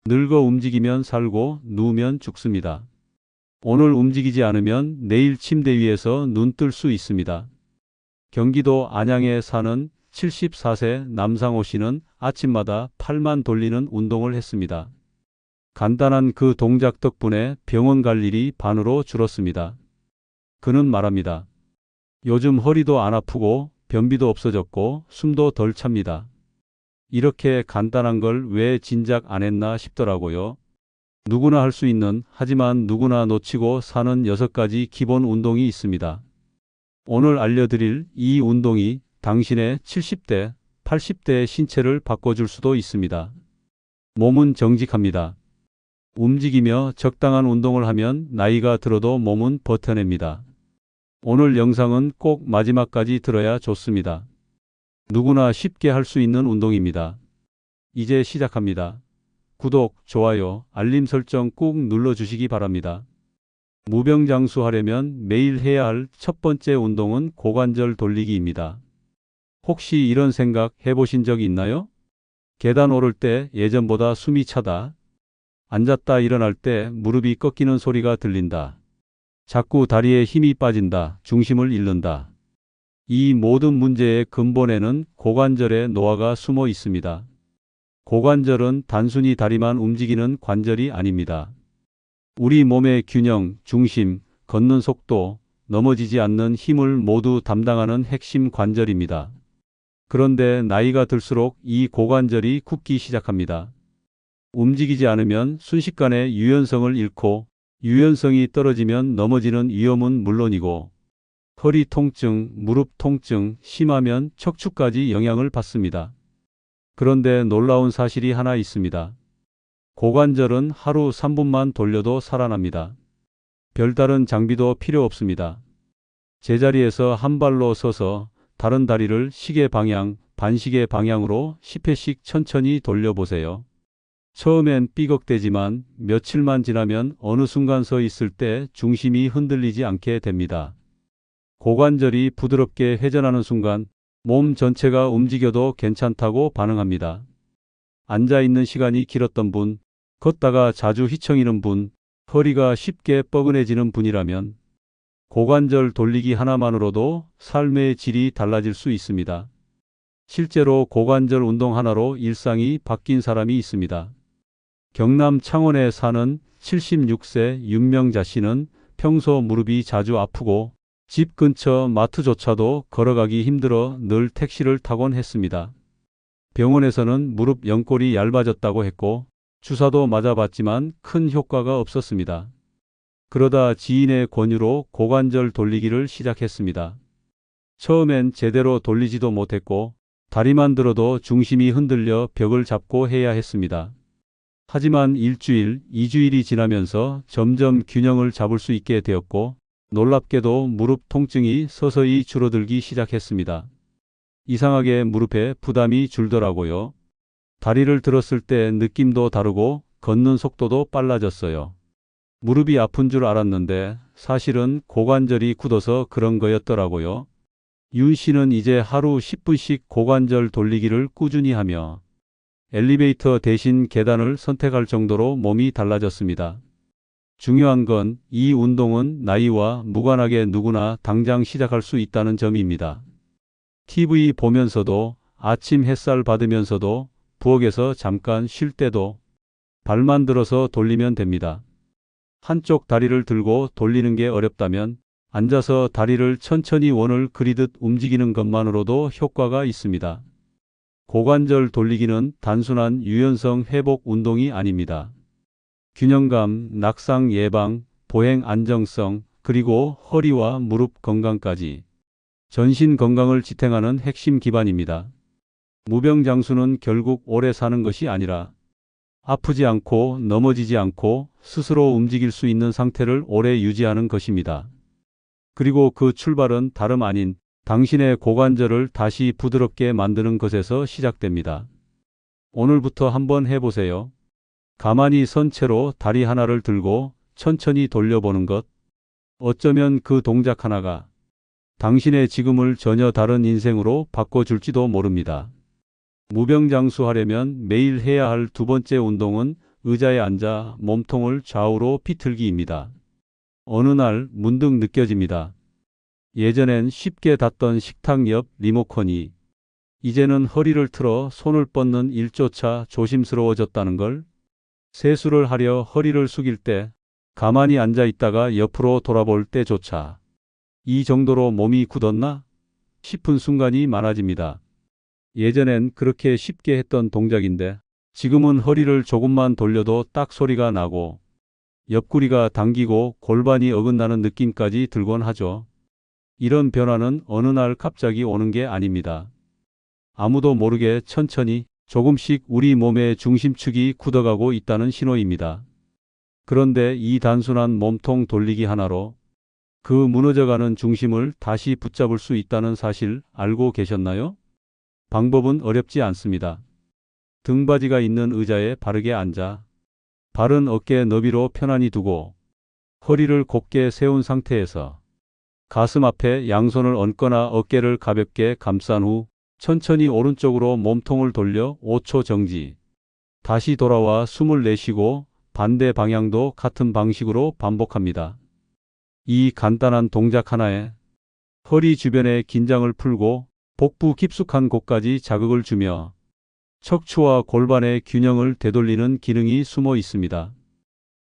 늙어 움직이면 살고 누우면 죽습니다. 오늘 움직이지 않으면 내일 침대 위에서 눈 뜰 수 있습니다. 경기도 안양에 사는 74세 남상호 씨는 아침마다 팔만 돌리는 운동을 했습니다. 간단한 그 동작 덕분에 병원 갈 일이 반으로 줄었습니다. 그는 말합니다. 요즘 허리도 안 아프고 변비도 없어졌고 숨도 덜 찹니다. 이렇게 간단한 걸 왜 진작 안 했나 싶더라고요. 누구나 할 수 있는, 하지만 누구나 놓치고 사는 6가지 기본 운동이 있습니다. 오늘 알려드릴 이 운동이 당신의 70대, 80대의 신체를 바꿔줄 수도 있습니다. 몸은 정직합니다. 움직이며 적당한 운동을 하면 나이가 들어도 몸은 버텨냅니다. 오늘 영상은 꼭 마지막까지 들어야 좋습니다. 누구나 쉽게 할 수 있는 운동입니다. 이제 시작합니다. 구독, 좋아요, 알림 설정 꾹 눌러주시기 바랍니다. 무병장수하려면 매일 해야 할 첫 번째 운동은 고관절 돌리기입니다. 혹시 이런 생각 해보신 적 있나요? 계단 오를 때 예전보다 숨이 차다. 앉았다 일어날 때 무릎이 꺾이는 소리가 들린다. 자꾸 다리에 힘이 빠진다. 중심을 잃는다. 이 모든 문제의 근본에는 고관절의 노화가 숨어 있습니다. 고관절은 단순히 다리만 움직이는 관절이 아닙니다. 우리 몸의 균형, 중심, 걷는 속도, 넘어지지 않는 힘을 모두 담당하는 핵심 관절입니다. 그런데 나이가 들수록 이 고관절이 굳기 시작합니다. 움직이지 않으면 순식간에 유연성을 잃고 유연성이 떨어지면 넘어지는 위험은 물론이고 허리 통증, 무릎 통증, 심하면 척추까지 영향을 받습니다. 그런데 놀라운 사실이 하나 있습니다. 고관절은 하루 3분만 돌려도 살아납니다. 별다른 장비도 필요 없습니다. 제자리에서 한 발로 서서 다른 다리를 시계 방향, 반시계 방향으로 10회씩 천천히 돌려보세요. 처음엔 삐걱대지만 며칠만 지나면 어느 순간 서 있을 때 중심이 흔들리지 않게 됩니다. 고관절이 부드럽게 회전하는 순간 몸 전체가 움직여도 괜찮다고 반응합니다. 앉아있는 시간이 길었던 분, 걷다가 자주 휘청이는 분, 허리가 쉽게 뻐근해지는 분이라면 고관절 돌리기 하나만으로도 삶의 질이 달라질 수 있습니다. 실제로 고관절 운동 하나로 일상이 바뀐 사람이 있습니다. 경남 창원에 사는 76세 윤명자 씨는 평소 무릎이 자주 아프고 집 근처 마트조차도 걸어가기 힘들어 늘 택시를 타곤 했습니다. 병원에서는 무릎 연골이 얇아졌다고 했고 주사도 맞아봤지만 큰 효과가 없었습니다. 그러다 지인의 권유로 고관절 돌리기를 시작했습니다. 처음엔 제대로 돌리지도 못했고 다리만 들어도 중심이 흔들려 벽을 잡고 해야 했습니다. 하지만 일주일, 2주일이 지나면서 점점 균형을 잡을 수 있게 되었고 놀랍게도 무릎 통증이 서서히 줄어들기 시작했습니다. 이상하게 무릎에 부담이 줄더라고요. 다리를 들었을 때 느낌도 다르고 걷는 속도도 빨라졌어요. 무릎이 아픈 줄 알았는데 사실은 고관절이 굳어서 그런 거였더라고요. 윤 씨는 이제 하루 10분씩 고관절 돌리기를 꾸준히 하며 엘리베이터 대신 계단을 선택할 정도로 몸이 달라졌습니다. 중요한 건 이 운동은 나이와 무관하게 누구나 당장 시작할 수 있다는 점입니다. TV 보면서도, 아침 햇살 받으면서도, 부엌에서 잠깐 쉴 때도 발만 들어서 돌리면 됩니다. 한쪽 다리를 들고 돌리는 게 어렵다면 앉아서 다리를 천천히 원을 그리듯 움직이는 것만으로도 효과가 있습니다. 고관절 돌리기는 단순한 유연성 회복 운동이 아닙니다. 균형감, 낙상 예방, 보행 안정성, 그리고 허리와 무릎 건강까지 전신 건강을 지탱하는 핵심 기반입니다. 무병장수는 결국 오래 사는 것이 아니라 아프지 않고 넘어지지 않고 스스로 움직일 수 있는 상태를 오래 유지하는 것입니다. 그리고 그 출발은 다름 아닌 당신의 고관절을 다시 부드럽게 만드는 것에서 시작됩니다. 오늘부터 한번 해보세요. 가만히 선 채로 다리 하나를 들고 천천히 돌려보는 것. 어쩌면 그 동작 하나가 당신의 지금을 전혀 다른 인생으로 바꿔줄지도 모릅니다. 무병장수하려면 매일 해야 할 두 번째 운동은 의자에 앉아 몸통을 좌우로 비틀기입니다. 어느 날 문득 느껴집니다. 예전엔 쉽게 닿던 식탁 옆 리모컨이 이제는 허리를 틀어 손을 뻗는 일조차 조심스러워졌다는 걸. 세수를 하려 허리를 숙일 때, 가만히 앉아 있다가 옆으로 돌아볼 때조차 이 정도로 몸이 굳었나 싶은 순간이 많아집니다. 예전엔 그렇게 쉽게 했던 동작인데 지금은 허리를 조금만 돌려도 딱 소리가 나고 옆구리가 당기고 골반이 어긋나는 느낌까지 들곤 하죠. 이런 변화는 어느 날 갑자기 오는 게 아닙니다. 아무도 모르게 천천히 조금씩 우리 몸의 중심축이 굳어가고 있다는 신호입니다. 그런데 이 단순한 몸통 돌리기 하나로 그 무너져가는 중심을 다시 붙잡을 수 있다는 사실 알고 계셨나요? 방법은 어렵지 않습니다. 등받이가 있는 의자에 바르게 앉아 발은 어깨 너비로 편안히 두고 허리를 곧게 세운 상태에서 가슴 앞에 양손을 얹거나 어깨를 가볍게 감싼 후 천천히 오른쪽으로 몸통을 돌려 5초 정지. 다시 돌아와 숨을 내쉬고 반대 방향도 같은 방식으로 반복합니다. 이 간단한 동작 하나에 허리 주변의 긴장을 풀고 복부 깊숙한 곳까지 자극을 주며 척추와 골반의 균형을 되돌리는 기능이 숨어 있습니다.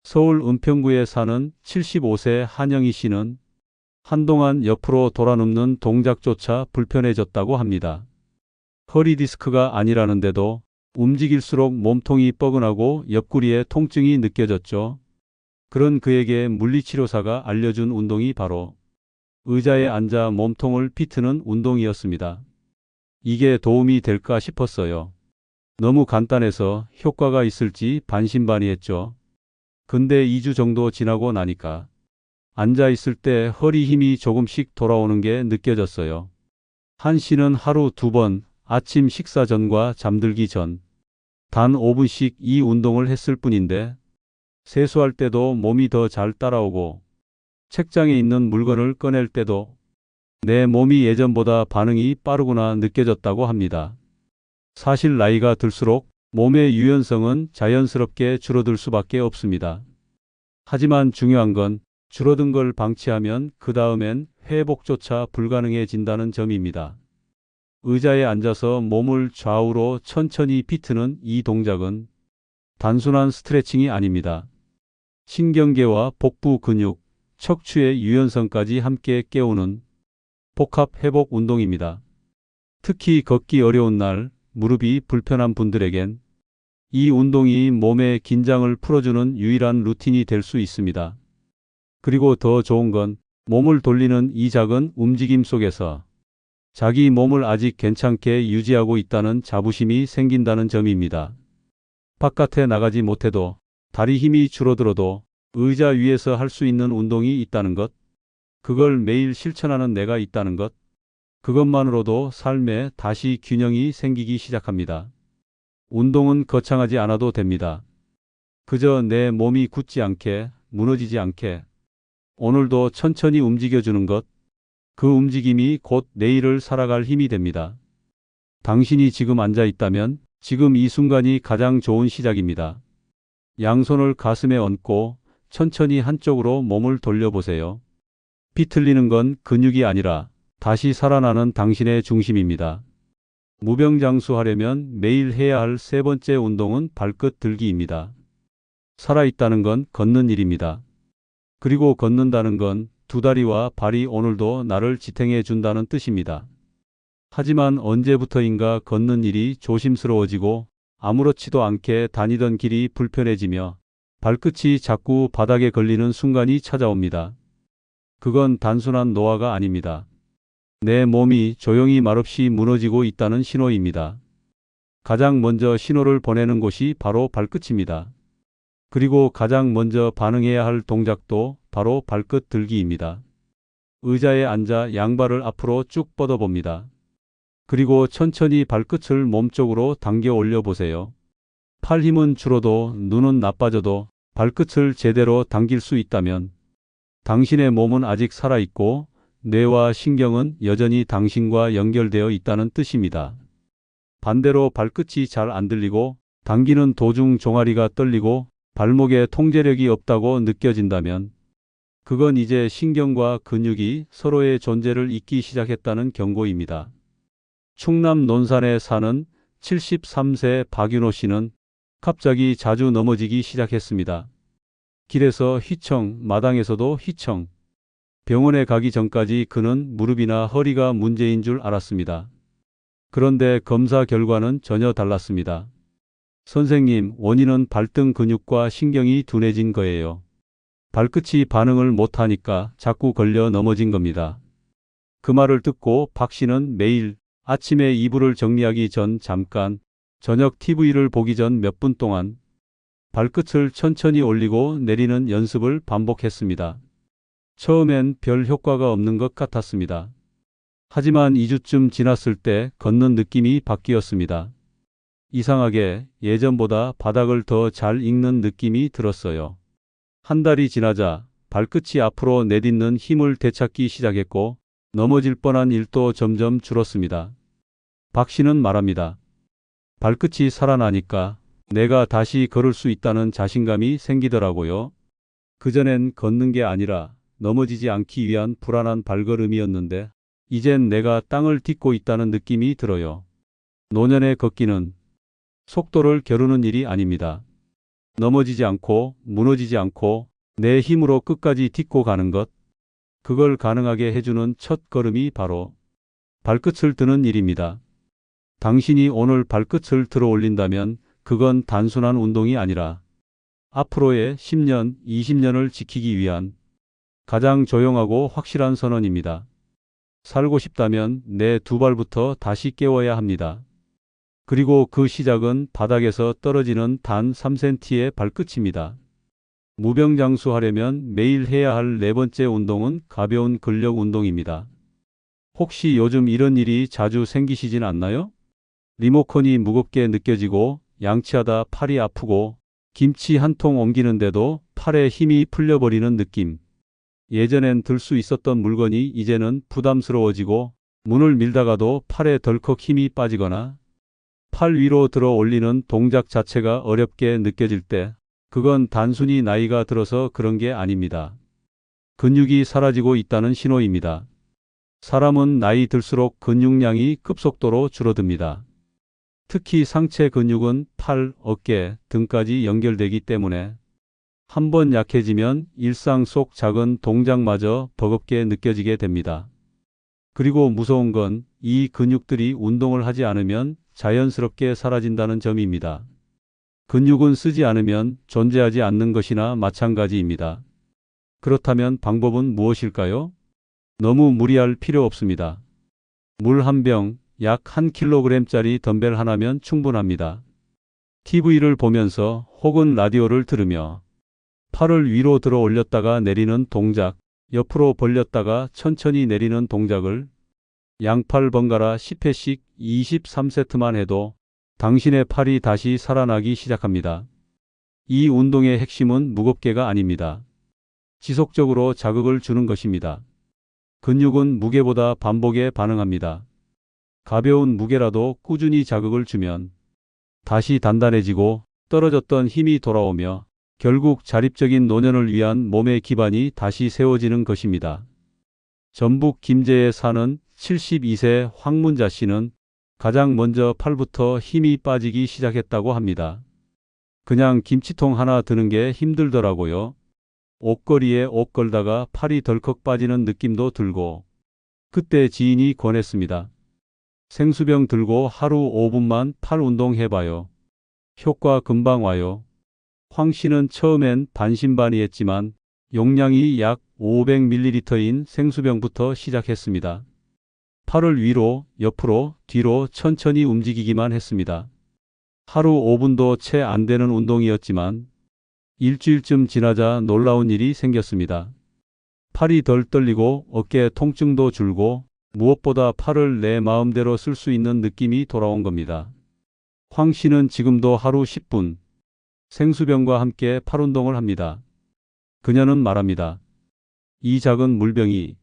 서울 은평구에 사는 75세 한영희 씨는 한동안 옆으로 돌아눕는 동작조차 불편해졌다고 합니다. 허리 디스크가 아니라는데도 움직일수록 몸통이 뻐근하고 옆구리에 통증이 느껴졌죠. 그런 그에게 물리치료사가 알려준 운동이 바로 의자에 앉아 몸통을 비트는 운동이었습니다. 이게 도움이 될까 싶었어요. 너무 간단해서 효과가 있을지 반신반의했죠. 근데 2주 정도 지나고 나니까 앉아 있을 때 허리 힘이 조금씩 돌아오는 게 느껴졌어요. 한 씨는 하루 2번, 아침 식사 전과 잠들기 전, 단 5분씩 이 운동을 했을 뿐인데 세수할 때도 몸이 더 잘 따라오고 책장에 있는 물건을 꺼낼 때도 내 몸이 예전보다 반응이 빠르구나 느껴졌다고 합니다. 사실 나이가 들수록 몸의 유연성은 자연스럽게 줄어들 수밖에 없습니다. 하지만 중요한 건 줄어든 걸 방치하면 그 다음엔 회복조차 불가능해진다는 점입니다. 의자에 앉아서 몸을 좌우로 천천히 비트는 이 동작은 단순한 스트레칭이 아닙니다. 신경계와 복부 근육, 척추의 유연성까지 함께 깨우는 복합 회복 운동입니다. 특히 걷기 어려운 날, 무릎이 불편한 분들에겐 이 운동이 몸의 긴장을 풀어주는 유일한 루틴이 될 수 있습니다. 그리고 더 좋은 건 몸을 돌리는 이 작은 움직임 속에서 자기 몸을 아직 괜찮게 유지하고 있다는 자부심이 생긴다는 점입니다. 바깥에 나가지 못해도 다리 힘이 줄어들어도 의자 위에서 할 수 있는 운동이 있다는 것, 그걸 매일 실천하는 내가 있다는 것, 그것만으로도 삶에 다시 균형이 생기기 시작합니다. 운동은 거창하지 않아도 됩니다. 그저 내 몸이 굳지 않게, 무너지지 않게 오늘도 천천히 움직여주는 것, 그 움직임이 곧 내일을 살아갈 힘이 됩니다. 당신이 지금 앉아 있다면 지금 이 순간이 가장 좋은 시작입니다. 양손을 가슴에 얹고 천천히 한쪽으로 몸을 돌려보세요. 비틀리는 건 근육이 아니라 다시 살아나는 당신의 중심입니다. 무병장수하려면 매일 해야 할 세 번째 운동은 발끝 들기입니다. 살아있다는 건 걷는 일입니다. 그리고 걷는다는 건 두 다리와 발이 오늘도 나를 지탱해 준다는 뜻입니다. 하지만 언제부터인가 걷는 일이 조심스러워지고 아무렇지도 않게 다니던 길이 불편해지며 발끝이 자꾸 바닥에 걸리는 순간이 찾아옵니다. 그건 단순한 노화가 아닙니다. 내 몸이 조용히 말없이 무너지고 있다는 신호입니다. 가장 먼저 신호를 보내는 곳이 바로 발끝입니다. 그리고 가장 먼저 반응해야 할 동작도 바로 발끝 들기입니다. 의자에 앉아 양발을 앞으로 쭉 뻗어봅니다. 그리고 천천히 발끝을 몸쪽으로 당겨 올려보세요. 팔 힘은 줄어도 눈은 나빠져도 발끝을 제대로 당길 수 있다면 당신의 몸은 아직 살아있고 뇌와 신경은 여전히 당신과 연결되어 있다는 뜻입니다. 반대로 발끝이 잘 안 들리고 당기는 도중 종아리가 떨리고 발목에 통제력이 없다고 느껴진다면 그건 이제 신경과 근육이 서로의 존재를 잊기 시작했다는 경고입니다. 충남 논산에 사는 73세 박윤호 씨는 갑자기 자주 넘어지기 시작했습니다. 길에서 휘청, 마당에서도 휘청. 병원에 가기 전까지 그는 무릎이나 허리가 문제인 줄 알았습니다. 그런데 검사 결과는 전혀 달랐습니다. 선생님, 원인은 발등 근육과 신경이 둔해진 거예요. 발끝이 반응을 못하니까 자꾸 걸려 넘어진 겁니다. 그 말을 듣고 박 씨는 매일 아침에 이불을 정리하기 전 잠깐, 저녁 TV를 보기 전 몇 분 동안 발끝을 천천히 올리고 내리는 연습을 반복했습니다. 처음엔 별 효과가 없는 것 같았습니다. 하지만 2주쯤 지났을 때 걷는 느낌이 바뀌었습니다. 이상하게 예전보다 바닥을 더 잘 읽는 느낌이 들었어요. 한 달이 지나자 발끝이 앞으로 내딛는 힘을 되찾기 시작했고 넘어질 뻔한 일도 점점 줄었습니다. 박 씨는 말합니다. 발끝이 살아나니까 내가 다시 걸을 수 있다는 자신감이 생기더라고요. 그전엔 걷는 게 아니라 넘어지지 않기 위한 불안한 발걸음이었는데 이젠 내가 땅을 딛고 있다는 느낌이 들어요. 노년의 걷기는 속도를 겨루는 일이 아닙니다. 넘어지지 않고 무너지지 않고 내 힘으로 끝까지 딛고 가는 것, 그걸 가능하게 해주는 첫 걸음이 바로 발끝을 드는 일입니다. 당신이 오늘 발끝을 들어 올린다면 그건 단순한 운동이 아니라 앞으로의 10년, 20년을 지키기 위한 가장 조용하고 확실한 선언입니다. 살고 싶다면 내 두 발부터 다시 깨워야 합니다. 그리고 그 시작은 바닥에서 떨어지는 단 3cm의 발끝입니다. 무병장수하려면 매일 해야 할 네 번째 운동은 가벼운 근력 운동입니다. 혹시 요즘 이런 일이 자주 생기시진 않나요? 리모컨이 무겁게 느껴지고 양치하다 팔이 아프고 김치 한 통 옮기는데도 팔에 힘이 풀려버리는 느낌. 예전엔 들 수 있었던 물건이 이제는 부담스러워지고 문을 밀다가도 팔에 덜컥 힘이 빠지거나 팔 위로 들어 올리는 동작 자체가 어렵게 느껴질 때 그건 단순히 나이가 들어서 그런 게 아닙니다. 근육이 사라지고 있다는 신호입니다. 사람은 나이 들수록 근육량이 급속도로 줄어듭니다. 특히 상체 근육은 팔, 어깨, 등까지 연결되기 때문에 한번 약해지면 일상 속 작은 동작마저 버겁게 느껴지게 됩니다. 그리고 무서운 건 이 근육들이 운동을 하지 않으면 자연스럽게 사라진다는 점입니다. 근육은 쓰지 않으면 존재하지 않는 것이나 마찬가지입니다. 그렇다면 방법은 무엇일까요? 너무 무리할 필요 없습니다. 물 한 병, 약 1kg짜리 덤벨 하나면 충분합니다. TV를 보면서 혹은 라디오를 들으며 팔을 위로 들어 올렸다가 내리는 동작, 옆으로 벌렸다가 천천히 내리는 동작을 양팔 번갈아 10회씩 23세트만 해도 당신의 팔이 다시 살아나기 시작합니다. 이 운동의 핵심은 무겁게가 아닙니다. 지속적으로 자극을 주는 것입니다. 근육은 무게보다 반복에 반응합니다. 가벼운 무게라도 꾸준히 자극을 주면 다시 단단해지고 떨어졌던 힘이 돌아오며 결국 자립적인 노년을 위한 몸의 기반이 다시 세워지는 것입니다. 전북 김제에 사는 72세 황문자 씨는 가장 먼저 팔부터 힘이 빠지기 시작했다고 합니다. 그냥 김치통 하나 드는 게 힘들더라고요. 옷걸이에 옷 걸다가 팔이 덜컥 빠지는 느낌도 들고 그때 지인이 권했습니다. 생수병 들고 하루 5분만 팔 운동 해봐요. 효과 금방 와요. 황 씨는 처음엔 반신반의했지만 용량이 약 500ml인 생수병부터 시작했습니다. 팔을 위로, 옆으로, 뒤로 천천히 움직이기만 했습니다. 하루 5분도 채 안 되는 운동이었지만 일주일쯤 지나자 놀라운 일이 생겼습니다. 팔이 덜 떨리고 어깨 통증도 줄고 무엇보다 팔을 내 마음대로 쓸 수 있는 느낌이 돌아온 겁니다. 황 씨는 지금도 하루 10분 생수병과 함께 팔 운동을 합니다. 그녀는 말합니다. 이 작은 물병이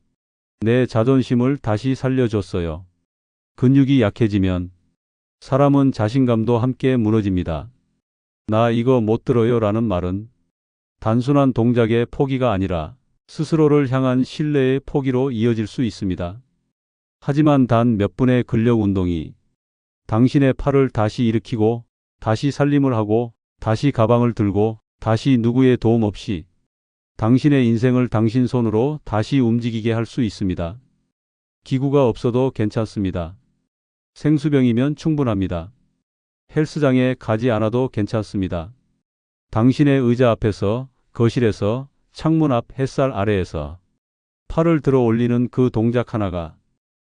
내 자존심을 다시 살려줬어요. 근육이 약해지면 사람은 자신감도 함께 무너집니다. 나 이거 못 들어요 라는 말은 단순한 동작의 포기가 아니라 스스로를 향한 신뢰의 포기로 이어질 수 있습니다. 하지만 단 몇 분의 근력 운동이 당신의 팔을 다시 일으키고 다시 살림을 하고 다시 가방을 들고 다시 누구의 도움 없이 당신의 인생을 당신 손으로 다시 움직이게 할 수 있습니다. 기구가 없어도 괜찮습니다. 생수병이면 충분합니다. 헬스장에 가지 않아도 괜찮습니다. 당신의 의자 앞에서, 거실에서, 창문 앞 햇살 아래에서 팔을 들어 올리는 그 동작 하나가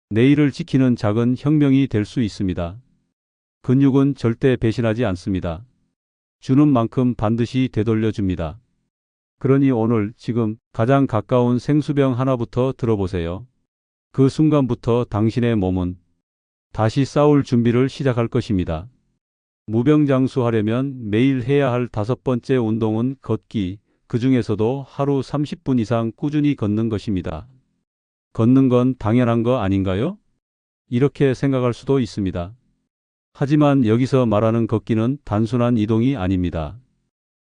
내일을 지키는 작은 혁명이 될 수 있습니다. 근육은 절대 배신하지 않습니다. 주는 만큼 반드시 되돌려 줍니다. 그러니 오늘 지금 가장 가까운 생수병 하나부터 들어보세요. 그 순간부터 당신의 몸은 다시 싸울 준비를 시작할 것입니다. 무병장수하려면 매일 해야 할 5번째 운동은 걷기, 그 중에서도 하루 30분 이상 꾸준히 걷는 것입니다. 걷는 건 당연한 거 아닌가요? 이렇게 생각할 수도 있습니다. 하지만 여기서 말하는 걷기는 단순한 이동이 아닙니다.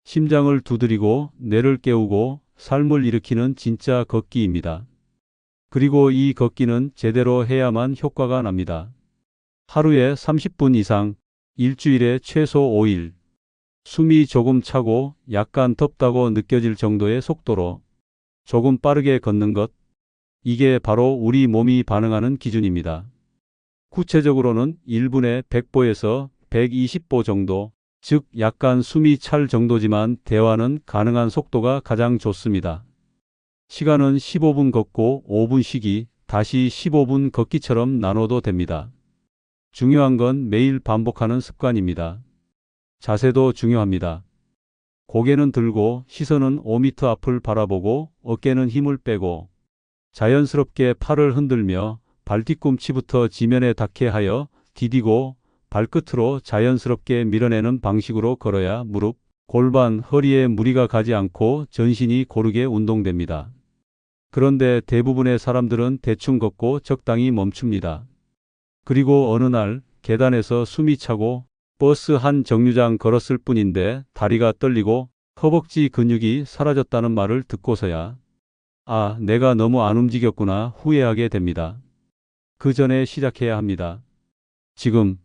심장을 두드리고 뇌를 깨우고 삶을 일으키는 진짜 걷기입니다. 그리고 이 걷기는 제대로 해야만 효과가 납니다. 하루에 30분 이상, 일주일에 최소 5일, 숨이 조금 차고 약간 덥다고 느껴질 정도의 속도로 조금 빠르게 걷는 것, 이게 바로 우리 몸이 반응하는 기준입니다. 구체적으로는 1분에 100보에서 120보 정도, 즉 약간 숨이 찰 정도지만 대화는 가능한 속도가 가장 좋습니다. 시간은 15분 걷고 5분 쉬기, 다시 15분 걷기처럼 나눠도 됩니다. 중요한 건 매일 반복하는 습관입니다. 자세도 중요합니다. 고개는 들고 시선은 5m 앞을 바라보고 어깨는 힘을 빼고 자연스럽게 팔을 흔들며 발뒤꿈치부터 지면에 닿게 하여 디디고 발끝으로 자연스럽게 밀어내는 방식으로 걸어야 무릎, 골반, 허리에 무리가 가지 않고 전신이 고르게 운동됩니다. 그런데 대부분의 사람들은 대충 걷고 적당히 멈춥니다. 그리고 어느 날 계단에서 숨이 차고 버스 한 정류장 걸었을 뿐인데 다리가 떨리고 허벅지 근육이 사라졌다는 말을 듣고서야 아, 내가 너무 안 움직였구나 후회하게 됩니다. 그 전에 시작해야 합니다. 지금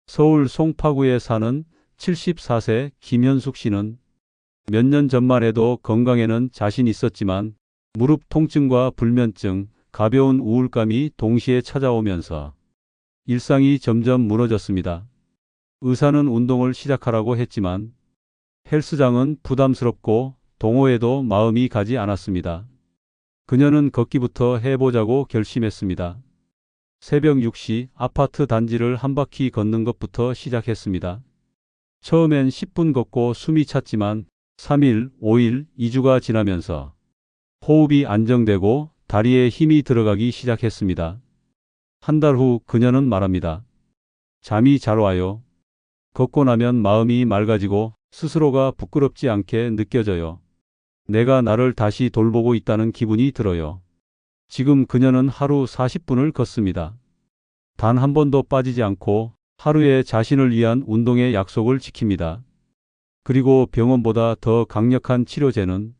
서울 송파구에 사는 74세 김현숙 씨는 몇 년 전만 해도 건강에는 자신 있었지만 무릎 통증과 불면증, 가벼운 우울감이 동시에 찾아오면서 일상이 점점 무너졌습니다. 의사는 운동을 시작하라고 했지만 헬스장은 부담스럽고 동호회도 마음이 가지 않았습니다. 그녀는 걷기부터 해보자고 결심했습니다. 새벽 6시 아파트 단지를 한 바퀴 걷는 것부터 시작했습니다. 처음엔 10분 걷고 숨이 찼지만 3일, 5일, 2주가 지나면서 호흡이 안정되고 다리에 힘이 들어가기 시작했습니다. 한 달 후 그녀는 말합니다. 잠이 잘 와요. 걷고 나면 마음이 맑아지고 스스로가 부끄럽지 않게 느껴져요. 내가 나를 다시 돌보고 있다는 기분이 들어요. 지금 그녀는 하루 40분을 걷습니다. 단 한 번도 빠지지 않고 하루에 자신을 위한 운동의 약속을 지킵니다. 그리고 병원보다 더 강력한 치료제는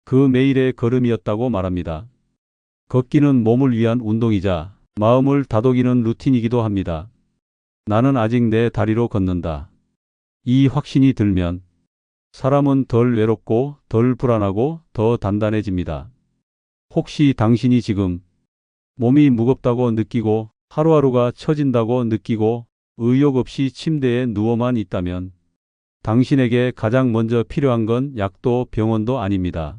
그 매일의 걸음이었다고 말합니다. 걷기는 몸을 위한 운동이자 마음을 다독이는 루틴이기도 합니다. 나는 아직 내 다리로 걷는다. 이 확신이 들면 사람은 덜 외롭고 덜 불안하고 더 단단해집니다. 혹시 당신이 지금 몸이 무겁다고 느끼고 하루하루가 처진다고 느끼고 의욕 없이 침대에 누워만 있다면 당신에게 가장 먼저 필요한 건 약도 병원도 아닙니다.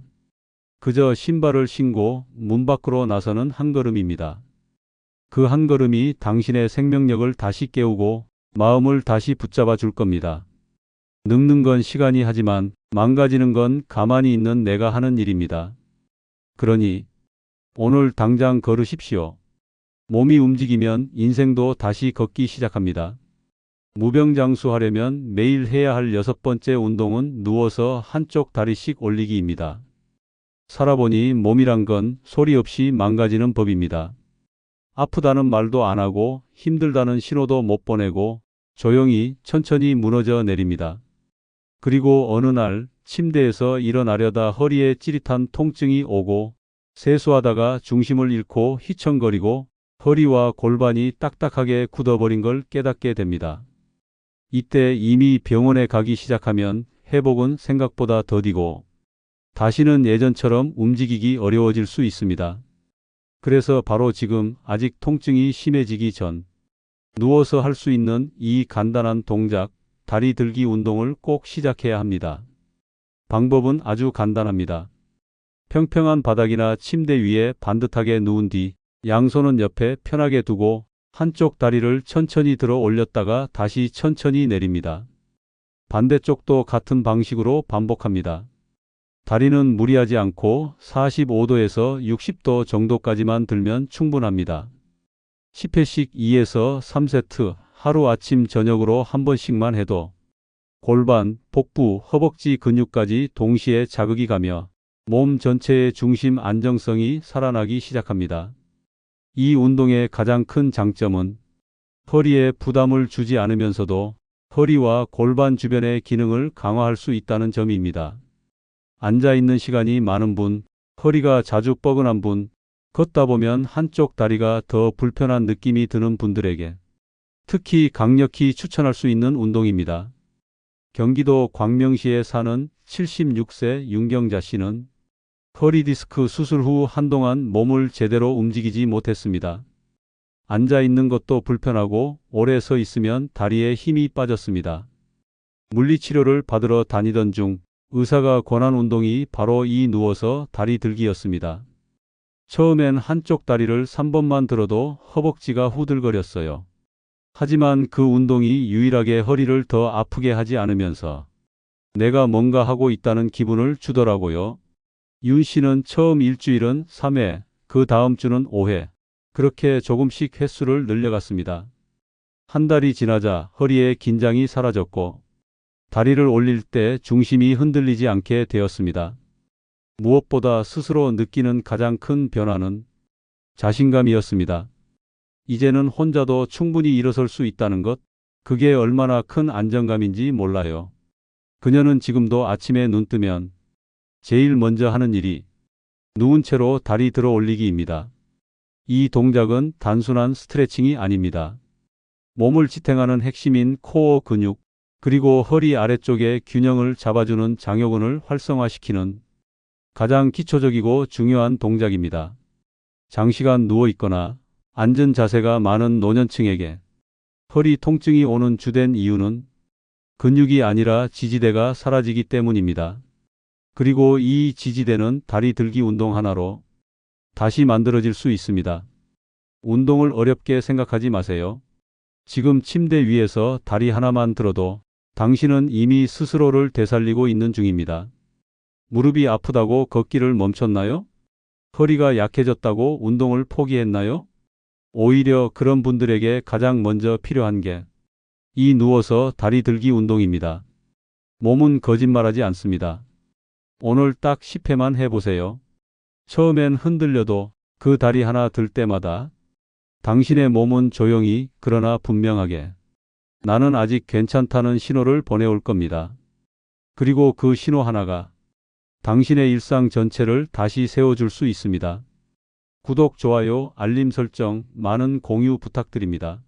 그저 신발을 신고 문 밖으로 나서는 한 걸음입니다. 그 한 걸음이 당신의 생명력을 다시 깨우고 마음을 다시 붙잡아 줄 겁니다. 늙는 건 시간이 하지만 망가지는 건 가만히 있는 내가 하는 일입니다. 그러니 오늘 당장 걸으십시오. 몸이 움직이면 인생도 다시 걷기 시작합니다. 무병장수하려면 매일 해야 할 6번째 운동은 누워서 한쪽 다리씩 올리기입니다. 살아보니 몸이란 건 소리 없이 망가지는 법입니다. 아프다는 말도 안 하고 힘들다는 신호도 못 보내고 조용히 천천히 무너져 내립니다. 그리고 어느 날 침대에서 일어나려다 허리에 찌릿한 통증이 오고 세수하다가 중심을 잃고 휘청거리고 허리와 골반이 딱딱하게 굳어버린 걸 깨닫게 됩니다. 이때 이미 병원에 가기 시작하면 회복은 생각보다 더디고 다시는 예전처럼 움직이기 어려워질 수 있습니다. 그래서 바로 지금 아직 통증이 심해지기 전 누워서 할 수 있는 이 간단한 동작, 다리 들기 운동을 꼭 시작해야 합니다. 방법은 아주 간단합니다. 평평한 바닥이나 침대 위에 반듯하게 누운 뒤 양손은 옆에 편하게 두고 한쪽 다리를 천천히 들어 올렸다가 다시 천천히 내립니다. 반대쪽도 같은 방식으로 반복합니다. 다리는 무리하지 않고 45도에서 60도 정도까지만 들면 충분합니다. 10회씩 2에서 3세트 하루 아침 저녁으로 한 번씩만 해도 골반, 복부, 허벅지 근육까지 동시에 자극이 가며 몸 전체의 중심 안정성이 살아나기 시작합니다. 이 운동의 가장 큰 장점은 허리에 부담을 주지 않으면서도 허리와 골반 주변의 기능을 강화할 수 있다는 점입니다. 앉아있는 시간이 많은 분, 허리가 자주 뻐근한 분, 걷다 보면 한쪽 다리가 더 불편한 느낌이 드는 분들에게 특히 강력히 추천할 수 있는 운동입니다. 경기도 광명시에 사는 76세 윤경자 씨는 허리 디스크 수술 후 한동안 몸을 제대로 움직이지 못했습니다. 앉아 있는 것도 불편하고 오래 서 있으면 다리에 힘이 빠졌습니다. 물리치료를 받으러 다니던 중 의사가 권한 운동이 바로 이 누워서 다리 들기였습니다. 처음엔 한쪽 다리를 3번만 들어도 허벅지가 후들거렸어요. 하지만 그 운동이 유일하게 허리를 더 아프게 하지 않으면서 내가 뭔가 하고 있다는 기분을 주더라고요. 윤 씨는 처음 일주일은 3회, 그 다음 주는 5회, 그렇게 조금씩 횟수를 늘려갔습니다. 한 달이 지나자 허리에 긴장이 사라졌고 다리를 올릴 때 중심이 흔들리지 않게 되었습니다. 무엇보다 스스로 느끼는 가장 큰 변화는 자신감이었습니다. 이제는 혼자도 충분히 일어설 수 있다는 것, 그게 얼마나 큰 안정감인지 몰라요. 그녀는 지금도 아침에 눈 뜨면 제일 먼저 하는 일이 누운 채로 다리 들어 올리기입니다. 이 동작은 단순한 스트레칭이 아닙니다. 몸을 지탱하는 핵심인 코어 근육, 그리고 허리 아래쪽의 균형을 잡아주는 장요근을 활성화시키는 가장 기초적이고 중요한 동작입니다. 장시간 누워 있거나 앉은 자세가 많은 노년층에게 허리 통증이 오는 주된 이유는 근육이 아니라 지지대가 사라지기 때문입니다. 그리고 이 지지대는 다리 들기 운동 하나로 다시 만들어질 수 있습니다. 운동을 어렵게 생각하지 마세요. 지금 침대 위에서 다리 하나만 들어도 당신은 이미 스스로를 되살리고 있는 중입니다. 무릎이 아프다고 걷기를 멈췄나요? 허리가 약해졌다고 운동을 포기했나요? 오히려 그런 분들에게 가장 먼저 필요한 게 이 누워서 다리 들기 운동입니다. 몸은 거짓말하지 않습니다. 오늘 딱 10회만 해보세요. 처음엔 흔들려도 그 다리 하나 들 때마다 당신의 몸은 조용히 그러나 분명하게 나는 아직 괜찮다는 신호를 보내올 겁니다. 그리고 그 신호 하나가 당신의 일상 전체를 다시 세워줄 수 있습니다. 구독, 좋아요, 알림 설정, 많은 공유 부탁드립니다.